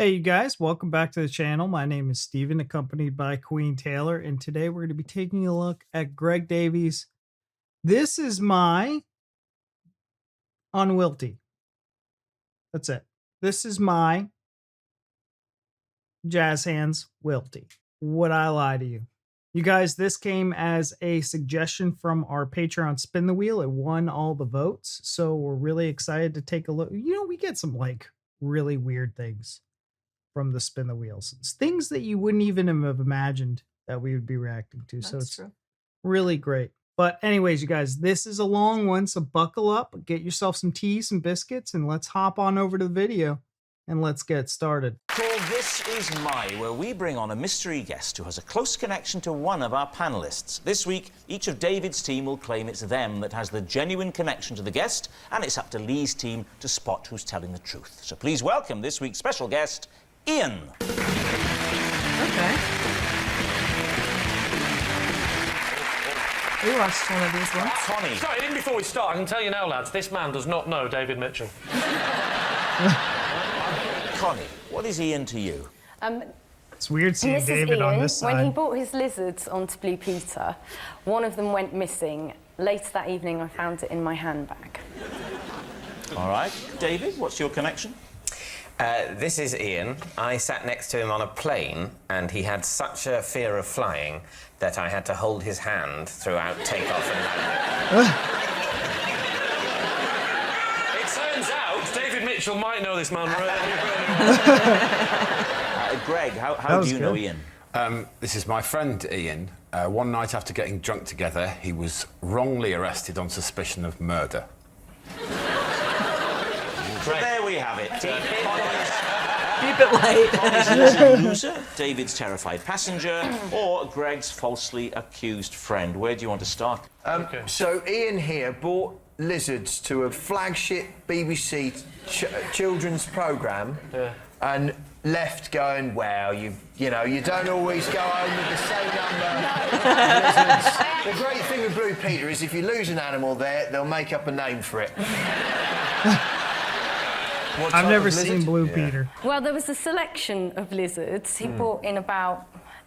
Hey, you guys, welcome back to the channel. My name is Steven, accompanied by Queen Taylor, and today we're going to be taking a look at Greg Davies. This is my on WILTY. That's it. This is my Jazz Hands WILTY. Would I lie to you? You guys, this came as a suggestion from our Patreon Spin the Wheel. It won all the votes, so we're really excited to take a look. You know, we get some really weird things from the Spin the Wheels. It's things that you wouldn't even have imagined that we would be reacting to. So it's true. Really great. But anyways, you guys, this is a long one, so buckle up, get yourself some tea, some biscuits, and let's hop on over to the video and let's get started. Called This Is My, where we bring on a mystery guest who has a close connection to one of our panellists. This week, each of David's team will claim it's them that has the genuine connection to the guest, and it's up to Lee's team to spot who's telling the truth. So please welcome this week's special guest, Ian. Okay. We watched one of these ones. Connie. Sorry, even before we start, I can tell you now, lads, this man does not know David Mitchell. Connie, what is Ian to you? It's weird seeing David on this side. When he brought his lizards onto Blue Peter, one of them went missing. Later that evening, I found it in my handbag. All right. David, what's your connection? This is Ian. I sat next to him on a plane, and he had such a fear of flying that I had to hold his hand throughout takeoff and landing. It turns out David Mitchell might know this man really Greg, how do you know Ian? This is my friend Ian. One night after getting drunk together, he was wrongly arrested on suspicion of murder. So there we have it. Keep it light. Connie's a loser, David's terrified passenger, or Greg's falsely accused friend. Where do you want to start? So Ian here brought lizards to a flagship BBC children's programme and left going, well, you know, you don't always go home with the same number of lizards. The great thing with Blue Peter is if you lose an animal there, they'll make up a name for it. I've never seen Blue Peter. Well, there was a selection of lizards. He brought in about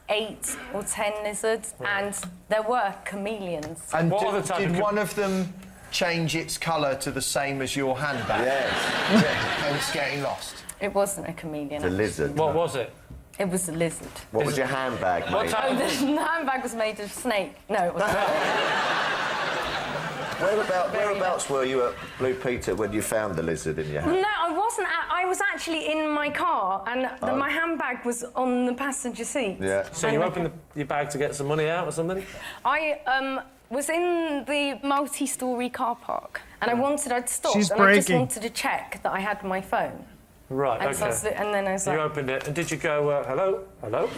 8 or 10 lizards, and there were chameleons. And did one of them change its colour to the same as your handbag? Yes. And it's getting lost. It wasn't a chameleon. The lizard. What was it? It was a lizard. What was your handbag made? What type? Oh, the handbag was made of snake. No, it wasn't. Whereabouts were you at Blue Peter when you found the lizard in your hand? No, I wasn't. I was actually in my car, and my handbag was on the passenger seat. Yeah. So you opened your bag to get some money out or something? I was in the multi-storey car park, and I'd stopped, She's and I just breaking. wanted to check that I had my phone. Right, And, okay. so and then I was You like... opened it, and did you go, hello? Hello?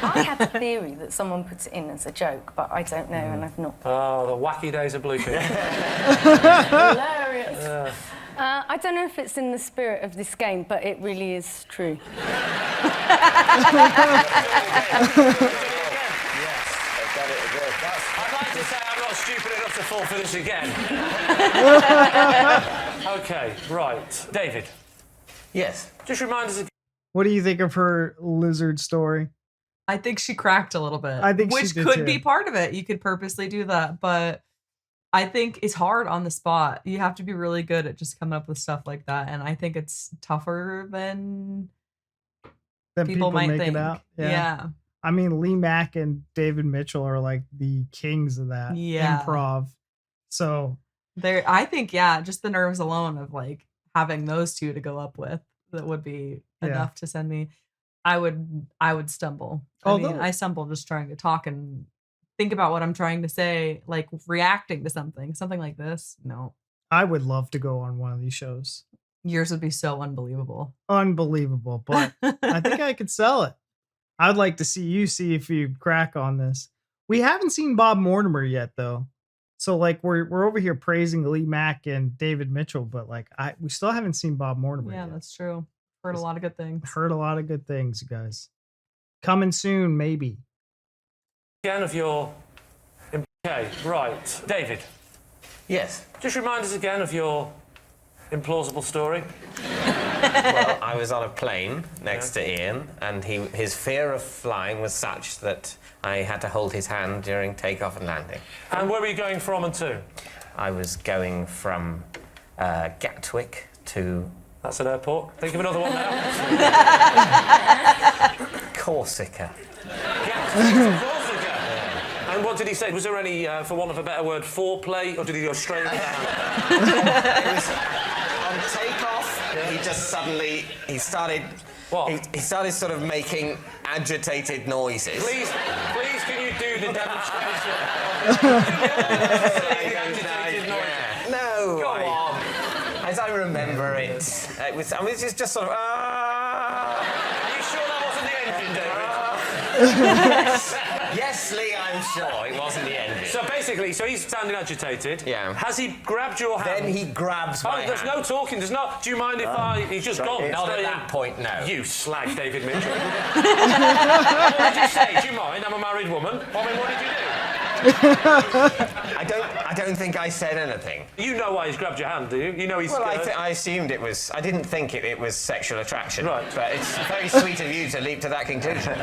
I had the theory that someone put it in as a joke, but I don't know, and I've not... Oh, the wacky days of Blue Peter. Hilarious. I don't know if it's in the spirit of this game, but it really is true. I'd like to say I'm not stupid enough to fall for this again. OK, right. David. Yes. Just remind us again. What do you think of her lizard story? I think she cracked a little bit. I think which she did could too. be part of it. You could purposely do that, but I think it's hard on the spot. You have to be really good at just coming up with stuff like that, and I think it's tougher than people might make think. it out. Yeah. I mean, Lee Mack and David Mitchell are like the kings of that improv. So I think, just the nerves alone of like having those two to go up with, that would be enough to send me. I would stumble. I stumble just trying to talk and think about what I'm trying to say, like reacting to something like this. No. I would love to go on one of these shows. Yours would be so unbelievable. Unbelievable, but I think I could sell it. I'd like to see if you crack on this. We haven't seen Bob Mortimer yet, though. So like we're over here praising Lee Mack and David Mitchell, but like we still haven't seen Bob Mortimer yet. That's true. Heard a lot of good things. Heard a lot of good things, you guys. Coming soon, maybe. Again of your... OK, right. David. Yes. Just remind us again of your Implausible story. Well, I was on a plane next to Ian, and his fear of flying was such that I had to hold his hand during takeoff and landing. And where were you going from and to? I was going from Gatwick to... That's an airport. Think of another one now. Corsica. Corsica. Yeah. And what did he say? Was there any, for want of a better word, foreplay, or did he go straight into that? It was on takeoff. Yeah. He just suddenly started. What? He started sort of making agitated noises. Please, can you do the demonstration? Agitated noise. Yeah. No. Go on. As I remember it, it was just sort of. Are you sure that wasn't the engine, David? Yes, Lee, I'm sure it wasn't the engine. So basically, he's standing agitated. Yeah. Has he grabbed your hand? Then he grabs my hand. There's no talking. There's not. Do you mind if he's just gone? Not at that point, no. You slag, David Mitchell. What did you say? Do you mind? I'm a married woman. I mean, what did you do? I don't think I said anything. You know why he's grabbed your hand, do you? You know he's. Well, I assumed it was. I didn't think it was sexual attraction. Right. But it's very sweet of you to leap to that conclusion.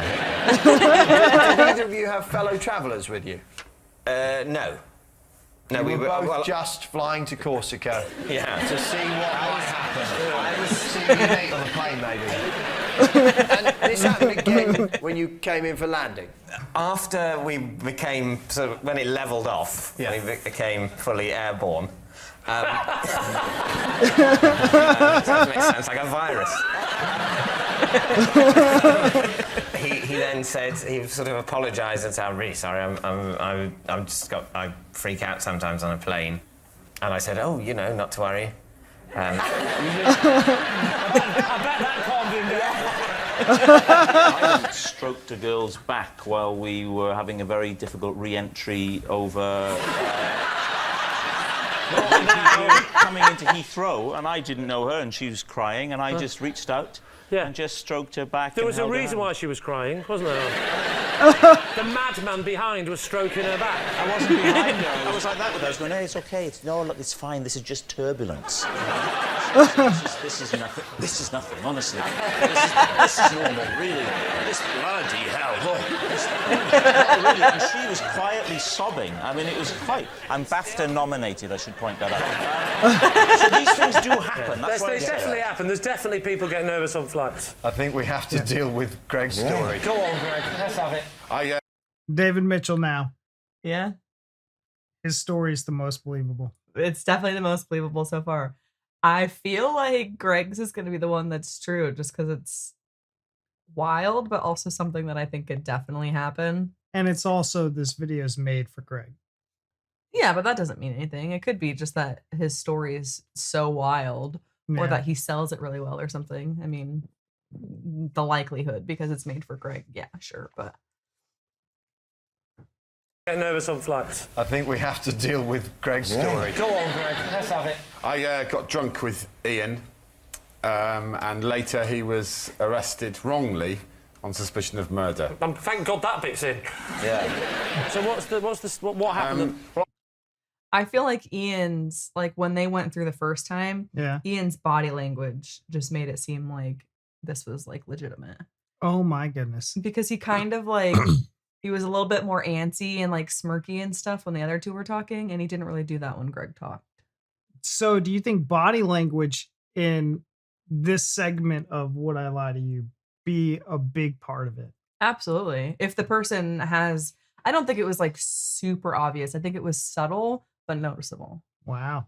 Did either of you have fellow travellers with you? No. No, we were both just flying to Corsica. Yeah. To see what might happen. I was seeing you mate on the plane, maybe. And this happened again when you came in for landing. After we became when it levelled off, we became fully airborne. Sounds like a virus. He then said he sort of apologised and said, "I'm really sorry. I freak out sometimes on a plane," and I said, "Oh, not to worry." I bet that calmed him down. I once stroked a girl's back while we were having a very difficult re-entry over. Coming into Heathrow, and I didn't know her, and she was crying, and I just reached out and just stroked her back. There was a reason why she was crying, wasn't there? The madman behind was stroking her back. I wasn't behind her. I was like that with her. I was going, "Hey, it's okay. No, look, it's fine. This is just turbulence. This is nothing. This is nothing. Honestly, this is normal. Really. This bloody hell. Look. Really." And she was quietly sobbing. I mean, it was quite. I'm BAFTA nominated. I should point that out. So these things do happen. They definitely happen. There's definitely people get nervous on flights. I think we have to deal with Greg's story. Go on, Greg. Let's have it. David Mitchell now. Yeah. His story is the most believable. It's definitely the most believable so far. I feel like Greg's is going to be the one that's true just because it's wild, but also something that I think could definitely happen. And it's also, this video is made for Greg. Yeah, but that doesn't mean anything. It could be just that his story is so wild or that he sells it really well or something. I mean, the likelihood because it's made for Greg. Yeah, sure, but... Get nervous on flights. I think we have to deal with Greg's story. Go on, Greg. Let's have it. I got drunk with Ian, and later he was arrested wrongly on suspicion of murder. Thank God that bit's in. Yeah. So what happened? I feel like Ian's, like, when they went through the first time, Ian's body language just made it seem like this was, like, legitimate. Oh, my goodness. Because he kind of, like... He was a little bit more antsy and like smirky and stuff when the other two were talking, and he didn't really do that when Greg talked. So do you think body language in this segment of Would I Lie to You be a big part of it? Absolutely. If the person has, I don't think it was like super obvious. I think it was subtle, but noticeable. Wow.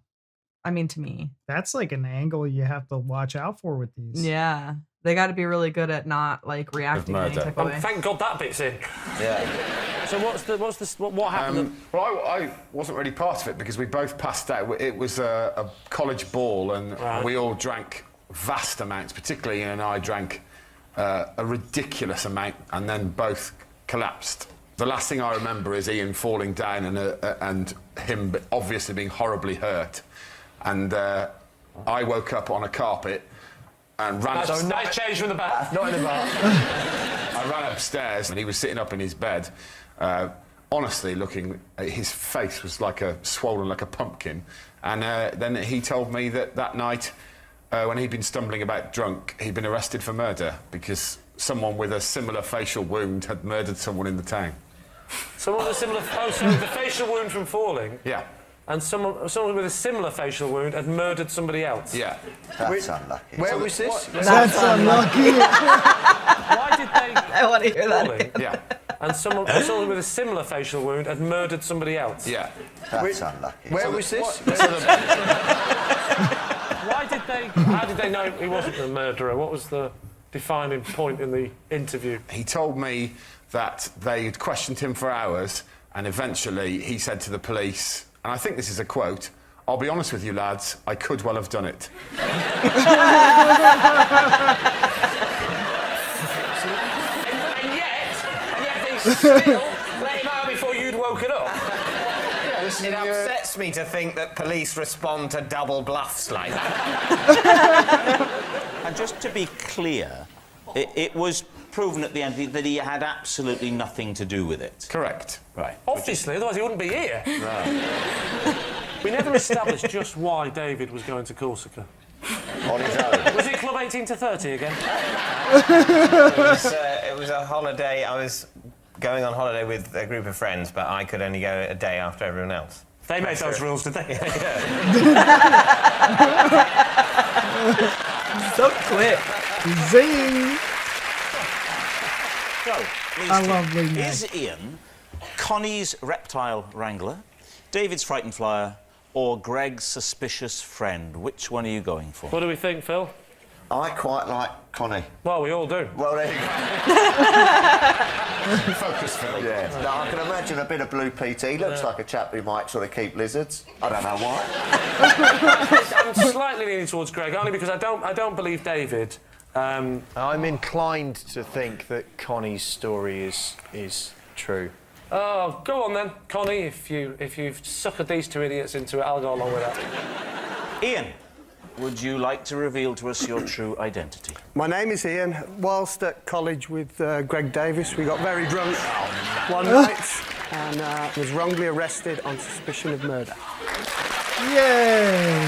I mean, to me. That's like an angle you have to watch out for with these. Yeah. They got to be really good at not like reacting in any type of way. Thank God that bit's in. Yeah. So what happened? Well, I wasn't really part of it because we both passed out. It was a college ball, and we all drank vast amounts. Particularly Ian and I drank a ridiculous amount, and then both collapsed. The last thing I remember is Ian falling down and him obviously being horribly hurt, and I woke up on a carpet. And ran nice change from the bath. Not in the bath. I ran upstairs and he was sitting up in his bed honestly looking, his face was swollen like a pumpkin. And then he told me that night, when he'd been stumbling about drunk, he'd been arrested for murder because someone with a similar facial wound had murdered someone in the town. Someone with a similar... Oh, so the facial wound from falling? Yeah. And someone with a similar facial wound had murdered somebody else? Yeah. That's unlucky. Where was this? That's unlucky. Why did they... I want to hear that. Yeah. And someone with a similar facial wound had murdered somebody else? Yeah. That's unlucky. Where was this? Why did they... How did they know he wasn't the murderer? What was the defining point in the interview? He told me that they'd questioned him for hours, and eventually he said to the police, and I think this is a quote, "I'll be honest with you, lads, I could well have done it." And yet they still let him out before you'd woken up. It upsets me to think that police respond to double bluffs like that. And just to be clear, it was proven at the end that he had absolutely nothing to do with it. Correct. Right. Obviously, otherwise he wouldn't be here. No. We never established just why David was going to Corsica. On his own. Was it Club 18 to 30 again? It was a holiday. I was going on holiday with a group of friends, but I could only go a day after everyone else. They made those rules, did they? So quick. Zing! So, I love Lee. is Ian Connie's reptile wrangler, David's frightened flyer, or Greg's suspicious friend? Which one are you going for? What do we think, Phil? I quite like Connie. Well, we all do. Well, there you go. Focus, Phil. Yeah. Now, I can imagine a bit of Blue Peter. He looks like a chap who might sort of keep lizards. I don't know why. I'm slightly leaning towards Greg, only because I don't believe David. I'm inclined to think that Connie's story is true. Oh, go on then, Connie. If you've suckered these two idiots into it, I'll go along with that. Ian, would you like to reveal to us your true identity? My name is Ian. Whilst at college with Greg Davies, we got very drunk one night and was wrongly arrested on suspicion of murder. Yay!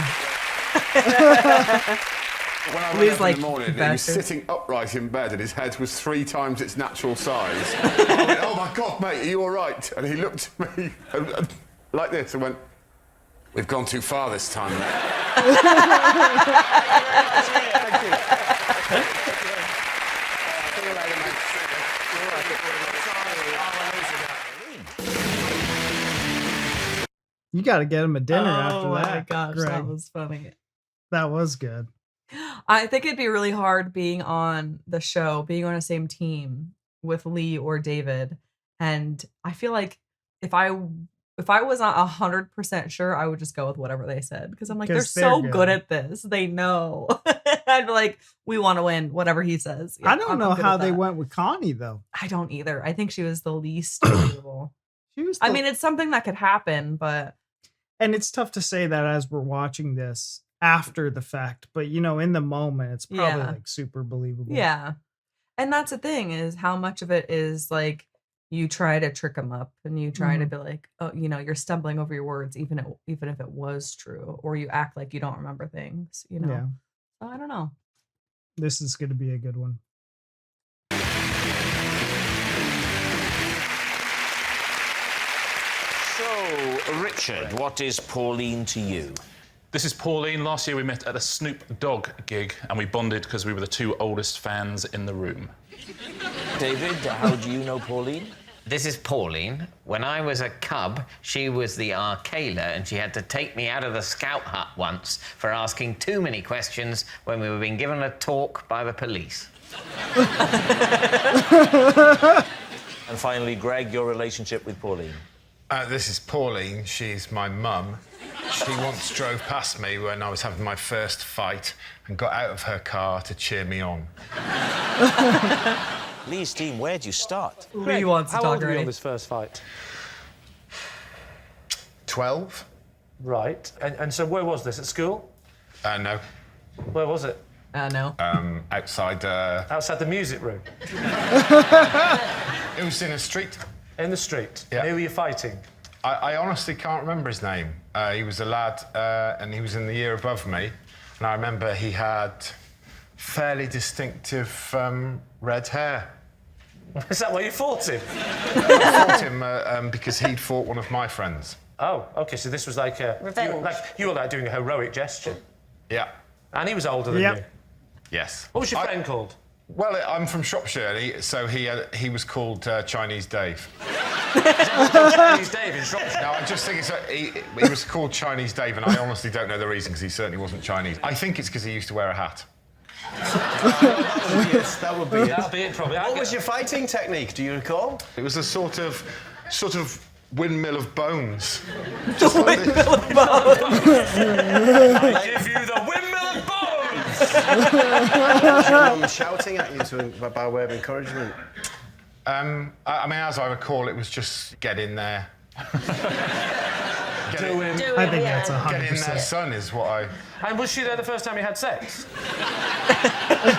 When I Please, went up like, in the morning, he was bastard. sitting upright in bed and his head was 3 times its natural size. I went, "Oh my God, mate, are you all right?" And he looked at me like this and went, "We've gone too far this time, mate." You got to get him a dinner after Oh that. my gosh, Greg. that was funny. That was good. I think it'd be really hard being on the show, being on the same team with Lee or David. And I feel like if I was not 100% sure, I would just go with whatever they said. Because I'm like, they're 'Cause they're so good. good at this. They know. I'd be like, we want to win, whatever he says. Yeah, I don't I'm know good how with they that. went with Connie, though. I don't either. I think she was the least believable. She was I mean, it's something that could happen, but and it's tough to say that as we're watching this after the fact, but in the moment, it's probably Yeah. like super believable. yeah. And that's the thing, is how much of it is like you try to trick them up and you try to be like, oh, you're stumbling over your words, even if it was true, or you act like you don't remember things, Yeah. So I don't know. This is going to be a good one. So, Richard, what is Pauline to you? This is Pauline. Last year we met at a Snoop Dogg gig and we bonded because we were the 2 oldest fans in the room. David, how do you know Pauline? This is Pauline. When I was a cub, she was the Arcala, and she had to take me out of the scout hut once for asking too many questions when we were being given a talk by the police. And finally, Greg, your relationship with Pauline? This is Pauline. She's my mum. She once drove past me when I was having my first fight and got out of her car to cheer me on. Lee's team, where do you start? Lee wants to How talk old were you already. on this first fight? 12? Right. And so where was this? At school? No. Where was it? No. Outside. Outside the music room. It was in a street. In the street? Yeah. Who were you fighting? I honestly can't remember his name. He was a lad, and he was in the year above me. And I remember he had fairly distinctive red hair. Is that why you fought him? I fought him because he'd fought one of my friends. Oh, OK, so this was like a... You were like doing a heroic gesture. Yeah. And he was older than you? Yes. What was your friend called? Well, I'm from Shropshire, so he was called Chinese Dave. Chinese Dave in Shropshire? No, I just think he was called Chinese Dave, and I honestly don't know the reason, because he certainly wasn't Chinese. I think it's because he used to wear a hat. Yes, that would be it. That'll be it, probably. What was your fighting technique, do you recall? It was a sort of windmill of bones. Windmill of bones! I give you the windmill of bones! Was your mum shouting at you by way of encouragement? I mean, as I recall, it was just get in there. I think that's 100%. Get in there, son, is what I... And was she there the first time you had sex?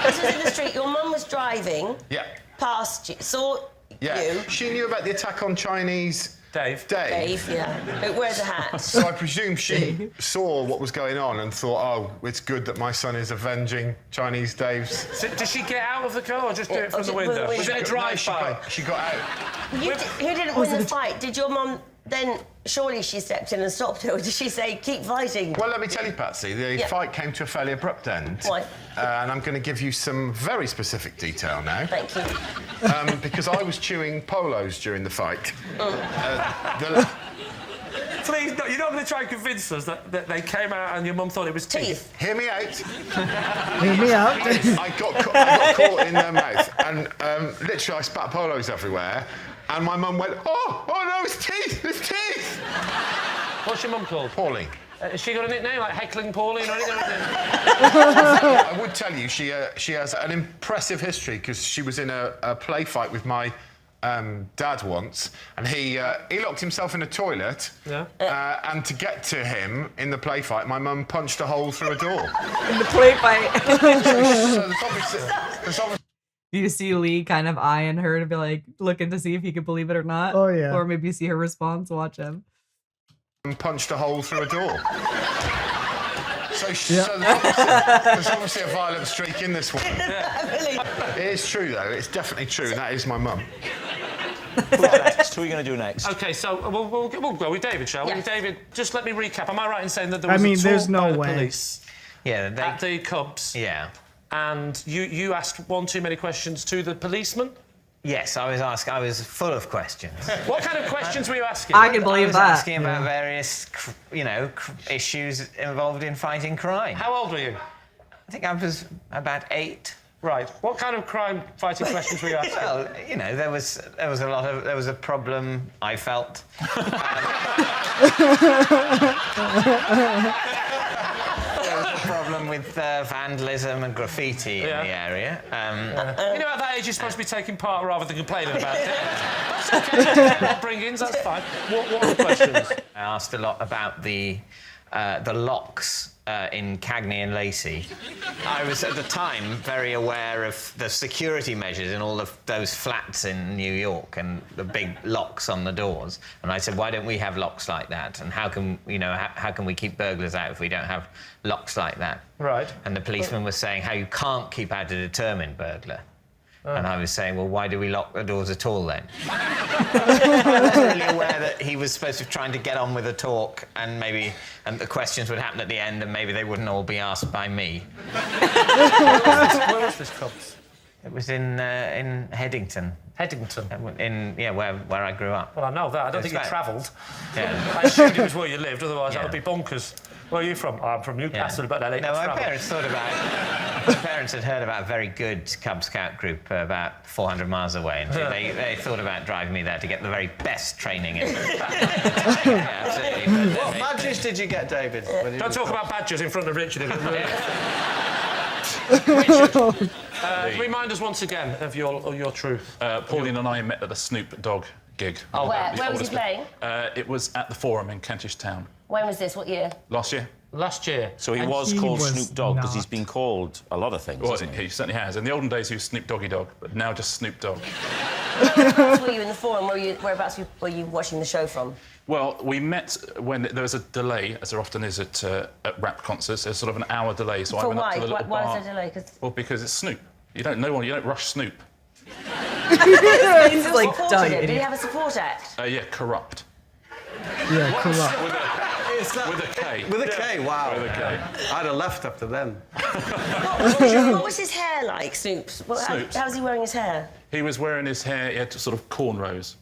This was in the street. Your mum was driving. Yeah. Past you, saw you. She knew about the attack on Chinese... Dave, yeah. Who wears a hat. So I presume she saw what was going on and thought, oh, it's good that my son is avenging Chinese Dave's... So, did she get out of the car or just do it from the window? Was it a drive-by? She got out. Who didn't win the fight? Did your mum then... Surely she stepped in and stopped her, or did she say, keep fighting? Well, let me tell you, Patsy, the fight came to a fairly abrupt end. Why? And I'm going to give you some very specific detail now. Thank you. Because I was chewing polos during the fight. Please, no, you're not going to try and convince us that they came out and your mum thought it was teeth. Hear me out. Hear me out. I got caught in their mouth, and literally I spat polos everywhere. And my mum went, oh no, it's teeth, it's teeth! What's your mum called? Pauline. Has she got a nickname, like Heckling Pauline or anything? I would tell you, she has an impressive history, because she was in a play fight with my dad once, and he locked himself in a toilet, and to get to him in the play fight, my mum punched a hole through a door. In the play fight. So there's obviously... You see Lee kind of eyeing her to be like, looking to see if he could believe it or not. Oh, yeah. Or maybe see her response, watch him. Punched a hole through a door. So there's obviously a violent streak in this one. It is true, though. It's definitely true. That is my mum. Next, who are you going to do next? OK, so we'll go with David, shall we? Yes. David, just let me recap. Am I right in saying that there was a there's talk no by the way. police at the Cubs? Yeah. And you asked one too many questions to the policeman? Yes, I was full of questions. What kind of questions were you asking? I can believe I was that. asking about various, issues involved in fighting crime. How old were you? I think I was about 8. Right. What kind of crime-fighting questions were you asking? Well, there was a problem, I felt. Problem with vandalism and graffiti in the area. You know, at that age, you're supposed to be taking part rather than complaining about it. That's OK. Not bring-ins, that's fine. What were the questions? I asked a lot about the locks in Cagney and Lacey. I was, at the time, very aware of the security measures in all of those flats in New York and the big locks on the doors. And I said, why don't we have locks like that? And how can we keep burglars out if we don't have locks like that? Right. And the policeman was saying how you can't keep out a determined burglar. And I was saying, well, why do we lock the doors at all, then? I wasn't really aware that he was supposed to be trying to get on with the talk, and the questions would happen at the end, and maybe they wouldn't all be asked by me. Where was this Cubs? It was in Headington. Headington? Where I grew up. Well, I know that. I don't think you travelled. Yeah. I assumed it was where you lived, otherwise that would be bonkers. Where are you from? I'm from Newcastle, but I No, my parents had heard about a very good Cub Scout group about 400 miles away, and they thought about driving me there to get the very best training in. Absolutely. What badges did you get, David? Don't talk about badges in front of Richard. Richard, remind us once again of your truth. Pauline and I met at a Snoop Dogg gig. Oh, where was he playing? It was at the Forum in Kentish Town. When was this? What year? Last year. Last year. So he was called Snoop Dogg because he's been called a lot of things. Well, he certainly has. In the olden days, he was Snoop Doggy Dogg, but now just Snoop Dogg. Whereabouts were you in the forum? Whereabouts were you watching the show from? Well, we met when there was a delay, as there often is at rap concerts. There's sort of an hour delay, so I went up to the little bar. Why is there a delay? Well, because it's Snoop. You don't rush Snoop. It's like, did he have a support act? Yeah, Corrupt. Yeah, Corrupt. With a K. With a K, wow. With a K. I'd have left after them. What was his hair like, Snoop's? How was he wearing his hair? He was wearing his hair, he had sort of cornrows,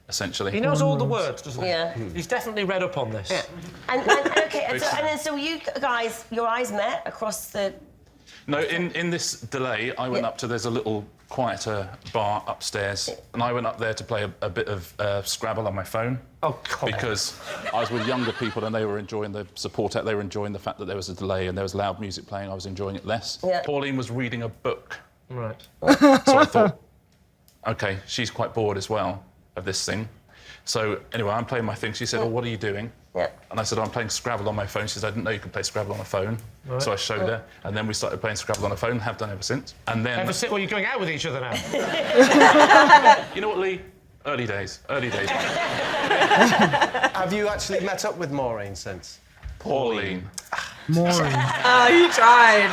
essentially. He knows all the words, doesn't he? Yeah. He's definitely read up on this. Yeah. And then so you guys, your eyes met across the... No, in this delay, I went up to, there's a little quieter bar upstairs, and I went up there to play a bit of Scrabble on my phone. Oh, God. Because I was with younger people and they were enjoying the support act, they were enjoying the fact that there was a delay and there was loud music playing, I was enjoying it less. Yeah. Pauline was reading a book. Right. So I thought, OK, she's quite bored as well of this thing. So anyway, I'm playing my thing. She said, oh, what are you doing? Yeah. And I said, I'm playing Scrabble on my phone. She said, I didn't know you could play Scrabble on a phone. Right. So I showed her, and then we started playing Scrabble on a phone, have done ever since. And then... Ever since? Well, you're going out with each other now. You know what, Lee? Early days. Have you actually met up with Maureen since? Pauline. Maureen. Oh, you tried.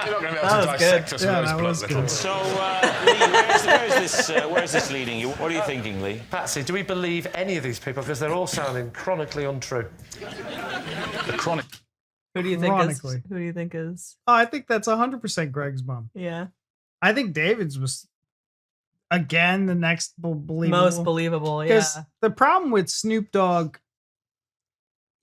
You're not going to be able to dissect us with those blunt little... So, Lee, where's this leading you? What are you thinking, Lee? Patsy, do we believe any of these people? Because they're all sounding chronically untrue. The chronic... Who do you think is? Oh, I think that's 100% Greg's mom. Yeah. I think David's was, again, the next believable. Most believable, yeah. Because the problem with Snoop Dogg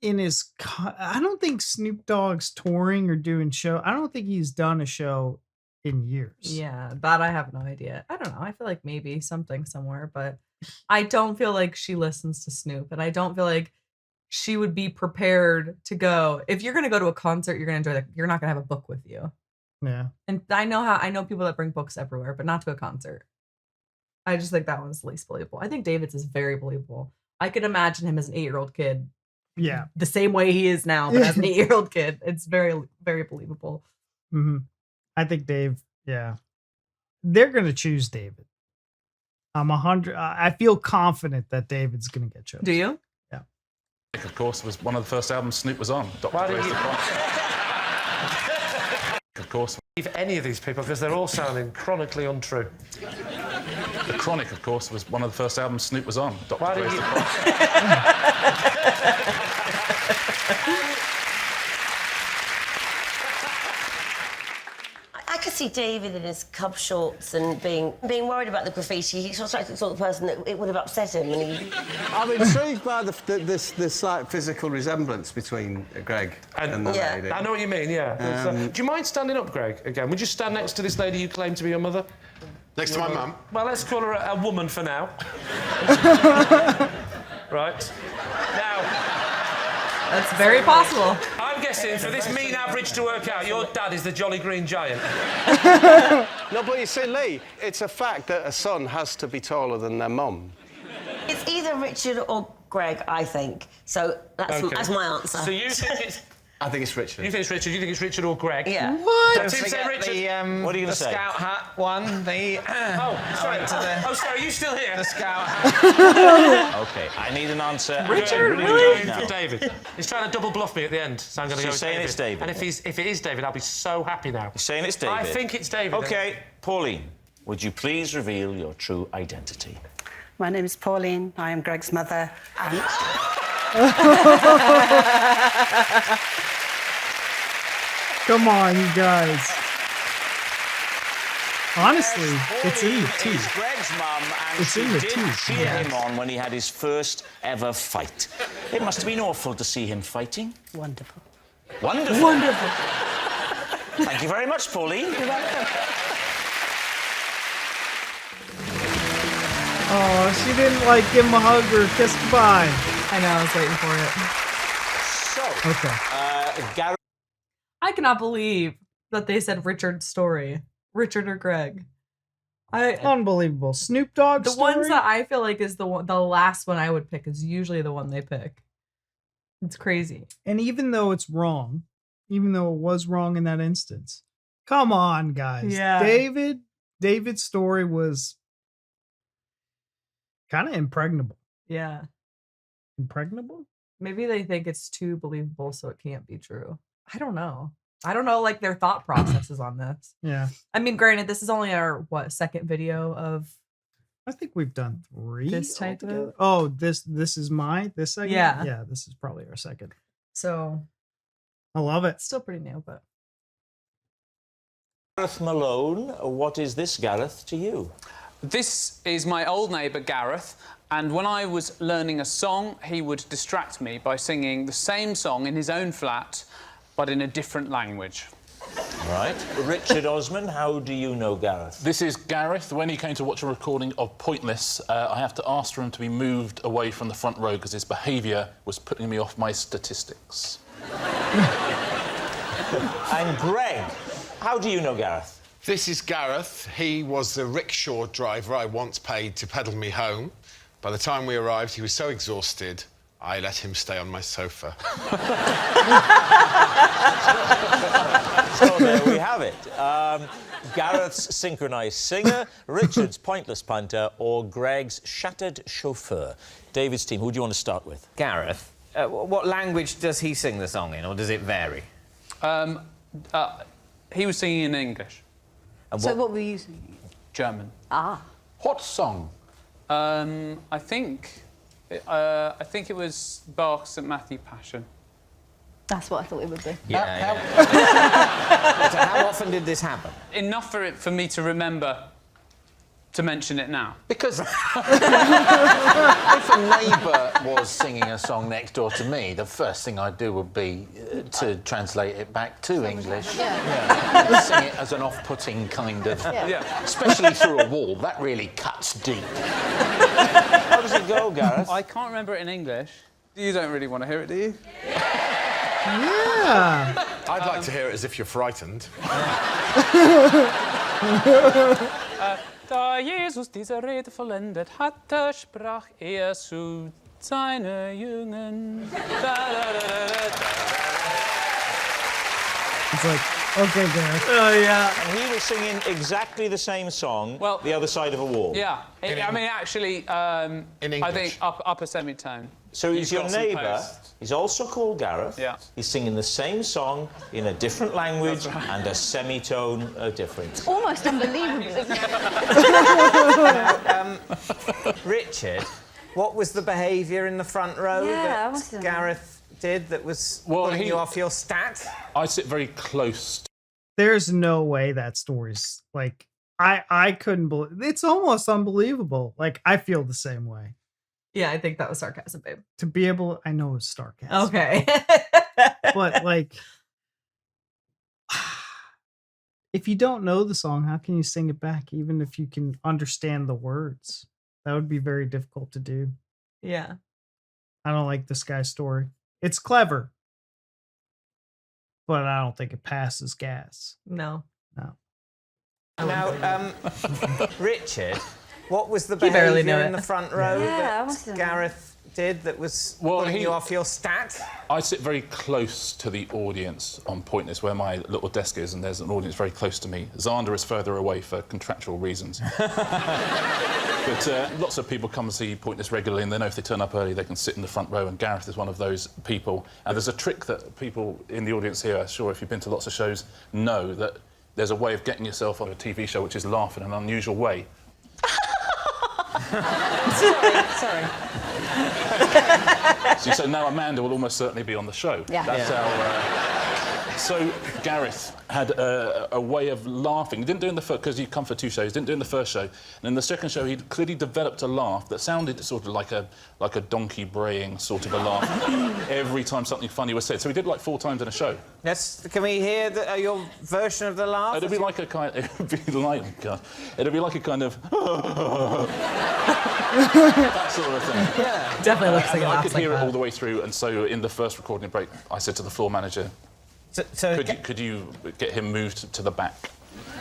I don't think Snoop Dogg's touring or doing show. I don't think he's done a show in years. Yeah, that I have no idea. I don't know. I feel like maybe something somewhere, but I don't feel like she listens to Snoop, and I don't feel like she would be prepared to go. If you're going to go to a concert, you're going to enjoy you're not going to have a book with you. Yeah. And I know people that bring books everywhere, but not to a concert. I just think that one's the least believable. I think David's is very believable. I could imagine him as an 8-year-old kid. Yeah. The same way he is now, but as an 8-year-old kid. It's very, very believable. Mm-hmm. I think Dave, yeah. They're going to choose David. I feel confident that David's going to get chosen. Do you? Yeah. Of course, was one of the first albums Snoop was on. Why did you... Of course. Believe any of these people, because they're all sounding chronically untrue. The Chronic, of course, was one of the first albums Snoop was on. Why did you... I could see David in his cub shorts and being worried about the graffiti. He sort of the sort of person that it would have upset him. And I'm intrigued by this slight physical resemblance between Greg and the lady. I know what you mean, yeah. Do you mind standing up, Greg, again? Would you stand next to this lady you claim to be your mother? Next to my mum? Well, let's call her a woman for now. Right. Now... That's very possible. I'm guessing for this mean average to work out, your dad is the Jolly Green Giant. No, but you see, Lee, it's a fact that a son has to be taller than their mum. it's either Richard or Greg, I think. So that's my answer. So you think it's... I think it's Richard. You think it's Richard? You think it's Richard or Greg? Yeah. What? Don't forget Richard. What are you going to say? The Scout hat one. Sorry. Sorry, are you still here? The Scout hat. OK, I need an answer. Richard, really? No. David. He's trying to double bluff me at the end, so I'm going to go with saying David. It's David. And if it is David, I'll be so happy now. You're saying it's David? I think it's David. OK, Pauline, would you please reveal your true identity? My name is Pauline. I am Greg's mother. And... Come on, you guys. Honestly, it's Eve, too. It's Greg's mum, and it's she in the did teeth. cheer him on when he had his first ever fight. It must have been awful to see him fighting. Wonderful. Wonderful. Wonderful. Thank you very much, Pauline. You're welcome. Oh, she didn't, give him a hug or kiss goodbye. I know, I was waiting for it. So, okay. Gary... I cannot believe that they said Richard's story. Richard or Greg. Unbelievable. Snoop Dogg The story? ones that I feel like is the last one I would pick is usually the one they pick. It's crazy. And even though it's wrong, even though it was wrong in that instance, come on, guys. Yeah. David's story was Kind of impregnable. Yeah. Impregnable? Maybe they think it's too believable, so it can't be true. I don't know. I don't know, like, their thought processes on this. Yeah. I mean, granted, this is only our, second video of... I think we've done 3. This type of... Oh, this is this segment? Yeah. Yeah, this is probably our second. So... I love it. Still pretty new, but... Gareth Malone, what is this, Gareth, to you? This is my old neighbour, Gareth, and when I was learning a song, he would distract me by singing the same song in his own flat, but in a different language. Right. Richard Osman, how do you know Gareth? This is Gareth. When he came to watch a recording of Pointless, I have to ask for him to be moved away from the front row because his behaviour was putting me off my statistics. And Greg, how do you know Gareth? This is Gareth. He was the rickshaw driver I once paid to pedal me home. By the time we arrived, he was so exhausted, I let him stay on my sofa. So there we have it. Gareth's synchronized singer, Richard's pointless punter, or Greg's shattered chauffeur. David's team, who do you want to start with? Gareth, what language does he sing the song in, or does it vary? He was singing in English. And what were you singing? German. Ah. What song? I think it was Bach's St. Matthew Passion. That's what I thought it would be. Yeah. So how often did this happen? Enough for me to remember to mention it now. Because if a neighbour was singing a song next door to me, the first thing I'd do would be to translate it back to English. Yeah. Sing it as an off-putting kind of... Yeah. Especially through a wall. That really cuts deep. How does it go, Gareth? I can't remember it in English. You don't really want to hear it, do you? Yeah. I'd like to hear it as if you're frightened. Da Jesus diese Rede vollendet hatte, sprach zu seinen Jüngern. It's like, okay, Gareth. Oh, yeah. And he was singing exactly the same song, the other side of a wall. Yeah. I mean, actually, I think upper semitone. So he's your neighbour. He's also called Gareth. Yeah. He's singing the same song in a different language and a semitone difference. Almost unbelievable. Richard, what was the behaviour in the front row that Gareth did that was pulling you off your stat? I sit very close. There's no way that story's like I couldn't believe it's almost unbelievable. Like I feel the same way. Yeah, I think that was sarcasm, babe. To be able, I know it's sarcasm. Okay. But like, if you don't know the song, how can you sing it back? Even if you can understand the words, that would be very difficult to do. Yeah. I don't like this guy's story. It's clever, but I don't think it passes gas. No. Now, Richard, what was the You barely behaviour know in it. the front row Yeah, that Gareth did that was pulling you off your stat? I sit very close to the audience on Pointless, where my little desk is, and there's an audience very close to me. Xander is further away for contractual reasons. But lots of people come and see Pointless regularly, and they know if they turn up early, they can sit in the front row, and Gareth is one of those people. And there's a trick that people in the audience here, I'm sure if you've been to lots of shows, know that there's a way of getting yourself on a TV show which is laugh in an unusual way. Sorry. So you say, now Amanda will almost certainly be on the show. Yeah. That's how... So Gareth had a way of laughing. He didn't do it in the first, because he'd come for 2 shows, didn't do it in the first show. And in the second show, he'd clearly developed a laugh that sounded sort of like a donkey braying sort of a laugh every time something funny was said. So he did like 4 times in a show. Yes, can we hear your version of the laugh? It'd be like a kind of that sort of thing. Yeah. Definitely looks like it I laughs could like hear it that. all the way through, and so in the first recording break, I said to the floor manager, could you get him moved to the back?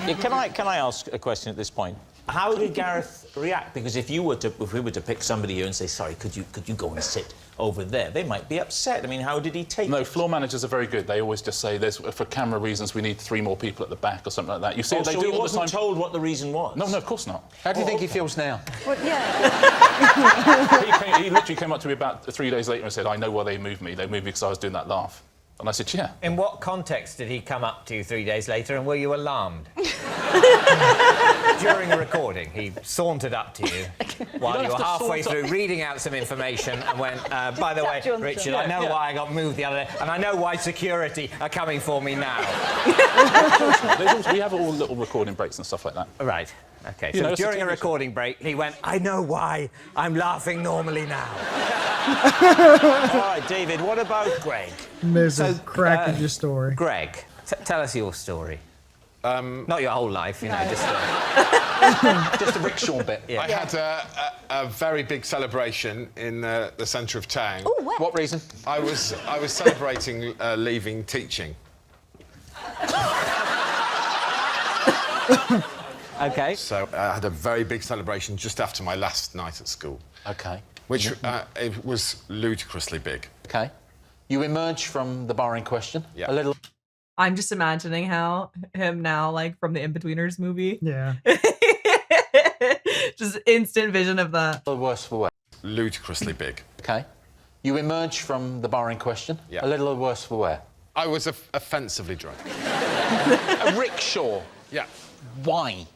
Yeah, can I ask a question at this point? How did Gareth react? Because if we were to pick somebody here and say, sorry, could you go and sit over there, they might be upset. I mean, how did he take it? No, floor managers are very good. They always just say, for camera reasons, we need 3 more people at the back or something like that. You see, so they do he all the wasn't time. told what the reason was? No, of course not. How do you think he feels now? Well, yeah. He literally came up to me about 3 days later and said, I know why they moved me. They moved me because I was doing that laugh. And I said, yeah. In what context did he come up to you 3 days later and were you alarmed? During a recording, he sauntered up to you while you were halfway through reading out some information and went, by the way, Richard, I know why I got moved the other day and I know why security are coming for me now. We have all little recording breaks and stuff like that. Right. OK, so during a recording break, he went, I know why I'm laughing normally now. All right, David, what about Greg? There's a crack in your story. Greg, tell us your story. Not your whole life, you know, just a rickshaw bit. I had a very big celebration in the centre of town. Oh, where? What reason? I was celebrating leaving teaching. OK. So I had a very big celebration just after my last night at school. OK. Which it was ludicrously big. OK. You emerge from the bar in question. Yeah. A little... I'm just imagining how him now, like, from the In-Betweeners movie. Yeah. Just instant vision of that. A worse for wear. Ludicrously big. OK. You emerge from the bar in question. Yeah. A little worse for wear. I was offensively drunk. A rickshaw. Yeah. Why?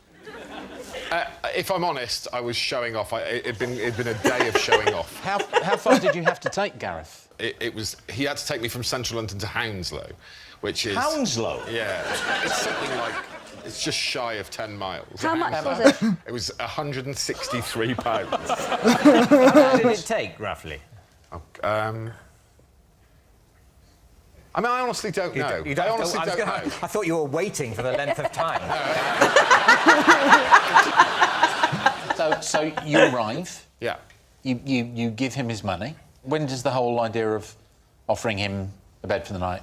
If I'm honest, I was showing off. It'd been a day of showing off. How far did you have to take Gareth? He had to take me from Central London to Hounslow, which is... Hounslow? Yeah. It's something like... It's just shy of 10 miles. How much was it? It was £163. How did it take, roughly? I mean, I honestly don't know. I thought you were waiting for the length of time. So you arrive. Yeah. You give him his money. When does the whole idea of offering him a bed for the night?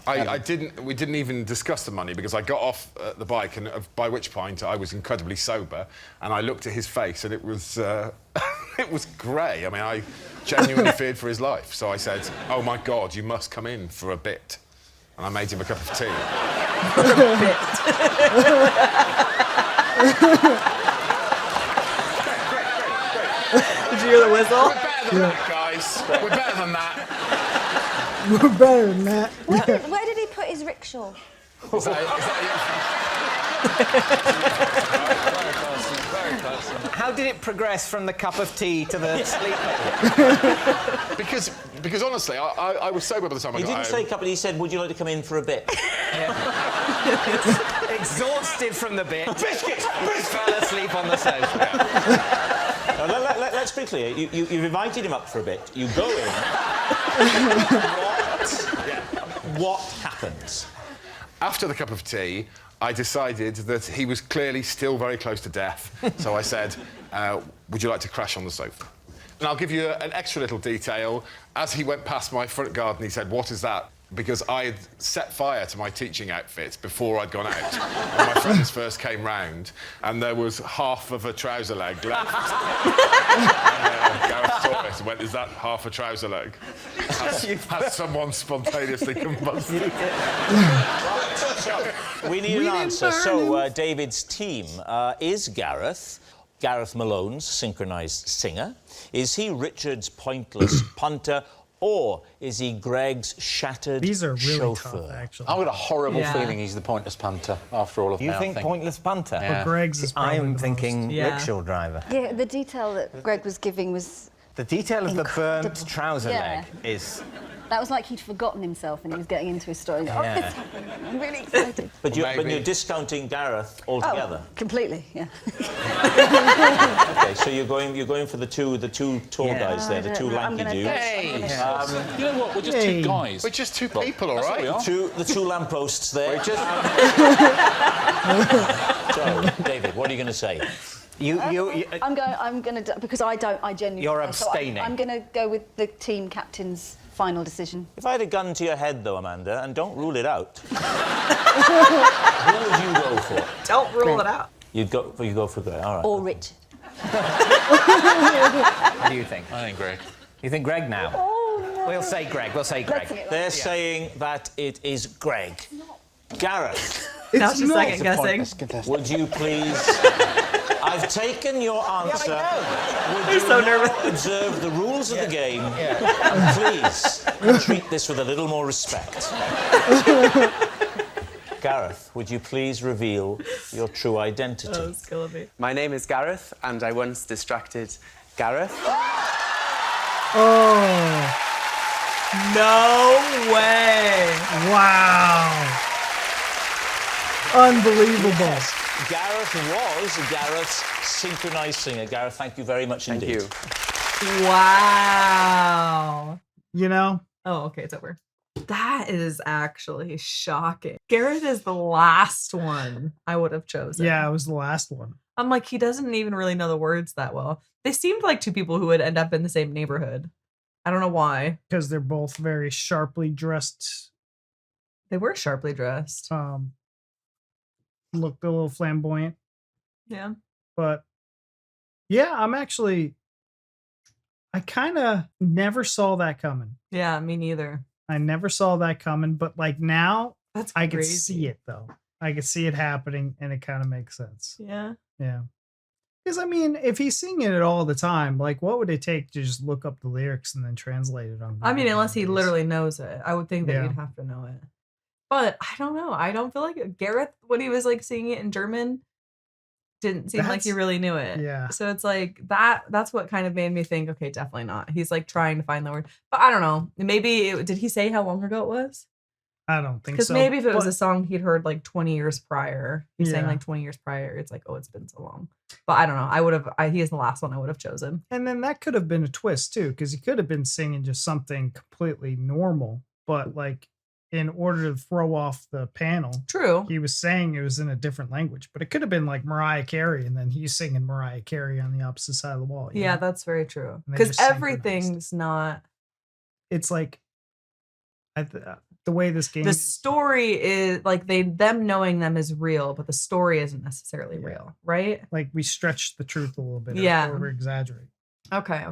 We didn't even discuss the money because I got off the bike and by which point I was incredibly sober and I looked at his face and it was it was grey. I mean, I genuinely feared for his life. So I said, "Oh my God, you must come in for a bit." And I made him a cup of tea. For a bit. Did you hear the whistle? We're better than that, guys. We're better than that. We're better than that. Where did he put his rickshaw? Is that How did it progress from the cup of tea to the sleeper? because honestly, I was sober by the time I got home. He didn't say cup, he said, would you like to come in for a bit? Exhausted from the bit. Biscuits! Fell asleep on the sofa. Let's be clear. You've invited him up for a bit. You go in. What happens? After the cup of tea, I decided that he was clearly still very close to death. So I said, would you like to crash on the sofa? And I'll give you an extra little detail. As he went past my front garden, he said, what is that? Because I had set fire to my teaching outfit before I'd gone out. When my friends first came round, and there was half of a trouser leg left. Gareth saw it and went, is that half a trouser leg? Has someone spontaneously combusted? We need an answer. So, David's team is Gareth Malone's synchronized singer? Is he Richard's pointless punter? Or is he Greg's shattered These are really chauffeur? tough, actually. I've got a horrible feeling he's the pointless punter after all of that. You think pointless punter? Yeah. But Greg's is probably I'm the thinking most. rickshaw driver. Yeah, the detail that Greg was giving was... The detail of the burnt trouser Yeah. leg is... That was like he'd forgotten himself and he was getting into his story. Oh, Yeah. this happened. I'm really excited. But you're discounting Gareth altogether. Oh, completely, yeah. Okay, so you're going for the two tall guys there, the two lanky dudes. You know what? We're just two guys. We're just two people, all That's what right? we are. The two lampposts there. We're just... So, David, what are you going to say? I'm going to because I genuinely. You're don't. So abstaining. I'm going to go with the team captain's final decision. If I had a gun to your head, though, Amanda, and don't rule it out, who would you go for? Don't rule it out. You go for Greg. All right. Or Richard. What do you think? I think Greg. You think Greg now? Oh, no. We'll say Greg. They're saying that it is Greg. Gareth. Now she's second guessing. Would you please I've taken your answer. Would You're you so now nervous. observe the rules of the game? Please treat this with a little more respect. Gareth, would you please reveal your true identity? Oh, it's killing me. My name is Gareth, and I once distracted Gareth. Oh. No way. Wow. Unbelievable. Yes. Gareth was Gareth's synchronized singer. Gareth, thank you very much indeed. Thank you. Wow. You know? Oh, okay, it's over. That is actually shocking. Gareth is the last one I would have chosen. Yeah, it was the last one. I'm like, he doesn't even really know the words that well. They seemed like two people who would end up in the same neighborhood. I don't know why. Because they're both very sharply dressed. They were sharply dressed. Looked a little flamboyant. Yeah. But yeah, I kind of never saw that coming. Yeah, me neither. I never saw that coming, but like now That's I can crazy. see it though. I can see it happening and it kind of makes sense. Yeah. Yeah. Because I mean, if he's singing it all the time, like what would it take to just look up the lyrics and then translate it on? I mean, Google unless he nowadays? literally knows it. I would think that Yeah. you'd have to know it. But I don't know. I don't feel like Gareth, when he was like singing it in German, didn't seem like he That's- really knew it. yeah. So it's like that's what kind of made me think, okay, definitely not. He's like trying to find the word. But I don't know. Maybe did he say how long ago it was? I don't think Because so. maybe if it was but- a song he'd heard like 20 years prior, he sang Yeah. like 20 years prior, it's like, oh, it's been so long. But I don't know. He is the last one I would have chosen. And then that could have been a twist too, because he could have been singing just something completely normal, but like in order to throw off the panel, true, he was saying it was in a different language, but it could have been like Mariah Carey, and then he's singing Mariah Carey on the opposite side of the wall. you Yeah, know? that's very true. And they Because just synchronized. everything's not. It's like the way this game The is, story is like them knowing them is real, but the story isn't necessarily real, right? like we stretch the truth a little bit, Yeah. or over exaggerate. Okay.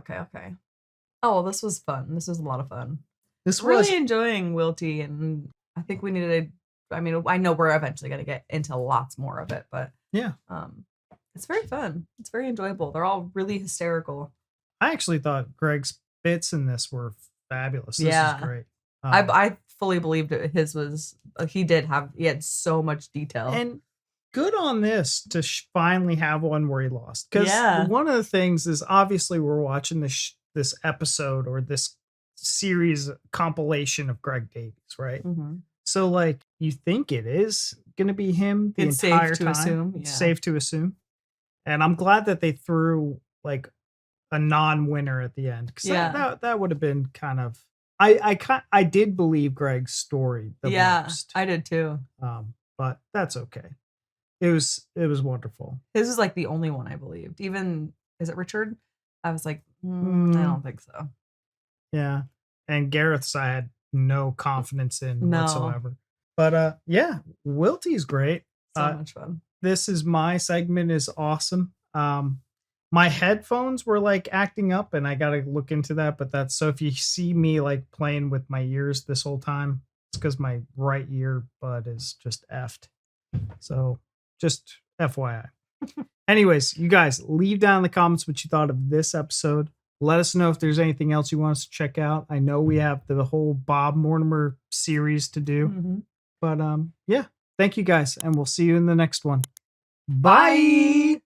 Oh, well, this was fun. This was a lot of fun. This really was enjoying Wilty, and I think we needed I mean, I know we're eventually going to get into lots more of it, but yeah, it's very fun. It's very enjoyable. They're all really hysterical. I actually thought Greg's bits in this were fabulous. This is great. I fully believed it. His was he had so much detail. And good on this to finally have one where he lost. Because one of the things is obviously we're watching this episode or this series compilation of Greg Davies, right? Mm-hmm. So like you think it is going to be him the It's entire safe to time. assume, It's yeah. safe to assume. And I'm glad that they threw like a non-winner at the end, because that would have been kind of I did believe Greg's story the most. I did too. But that's okay. It was wonderful. His was like the only one I believed. Even is it Richard? I was like, I don't think so. Yeah. And Gareth's I had no confidence in No. whatsoever. But yeah, Wilty's great. So much fun. This is my segment is awesome. My headphones were like acting up and I gotta look into that, but that's so if you see me like playing with my ears this whole time, it's because my right ear bud is just effed. So just FYI. Anyways, you guys leave down in the comments what you thought of this episode. Let us know if there's anything else you want us to check out. I know we have the whole Bob Mortimer series to do. Mm-hmm. But yeah, thank you guys, and we'll see you in the next one. Bye.